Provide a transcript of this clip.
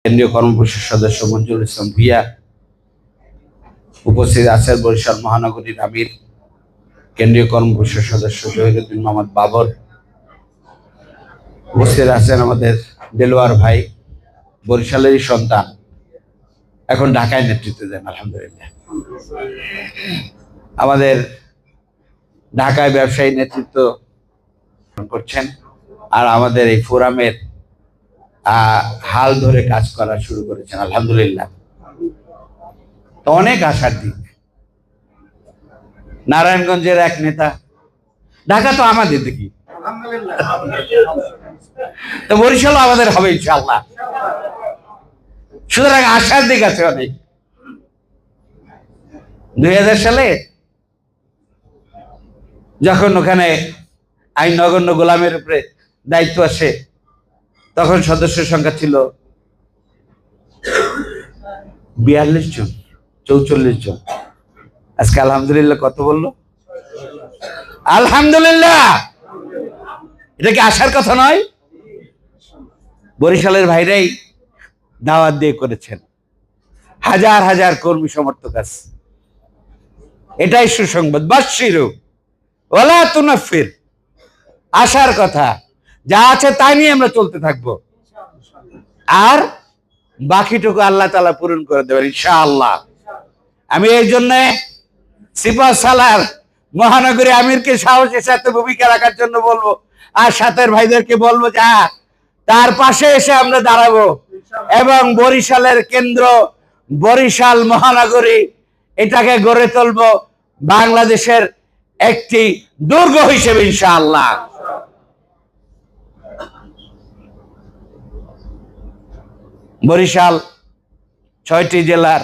কেন্দ্রীয় কর্মপরিষদ সদস্য মঞ্জুরুল ইসলাম ভূঁইয়া, উপস্থিত আছেন বরিশাল মহানগরীর আমির কেন্দ্রীয় কর্মপরিষদ সদস্য জহিরুদ্দিন মোহাম্মদ বাবর, উপস্থিত আছেন আমাদের দেলোয়ার ভাই, বরিশালেরই সন্তান, এখন ঢাকায় নেতৃত্ব দেন আলহামদুলিল্লাহ। আমাদের ঢাকায় ব্যবসায়ী নেতৃত্ব করছেন আর আমাদের এই ফোরামের হাল ধরে কাজ করা শুরু করেছেন আলহামদুলিল্লাহ। তো অনেক আশার দিক। নারায়ণগঞ্জের এক নেতা, ঢাকা তো আমাদের দেখি, তো বরিশালও আমাদের হবে ইনশাআল্লাহ। সুতরাং আশার দিক আছে অনেক। 2000 সালে যখন ওখানে আইন নগণ্য গোলামের উপরে দায়িত্ব আসে, তখন সদস্য সংখ্যা ছিল 42 জন, 44 জন। আজকে আলহামদুলিল্লাহ কত বললো? আলহামদুলিল্লাহ। এটা কি আসার কথা নয়? বরিশালের ভাইরাই দাওয়াত দিয়ে করেছেন, হাজার হাজার কর্মী সমর্থক আছে। এটাই সুসংবাদ। বাশশিরু ওয়ালা তুনাফির, আসার কথা। যা আছে তাই নিয়ে আমরা চলতে থাকবো, আর বাকিটুকু আল্লাহ তাআলা পূরণ করে দেবেন ইনশাআল্লাহ। আমি এই জন্য সিপাহসালার মহানগরী আমিরকে সাহসের সাথে ভূমিকা রাখার জন্য বলবো, আর সাথের ভাইদেরকে বলবো যে তার পাশে এসে আমরা দাঁড়াবো এবং বরিশালের কেন্দ্র, বরিশাল মহানগরী, এটাকে গড়ে তুলবো বাংলাদেশের একটি দুর্গ হিসেবে ইনশাআল্লাহ। বরিশাল 6টি জেলার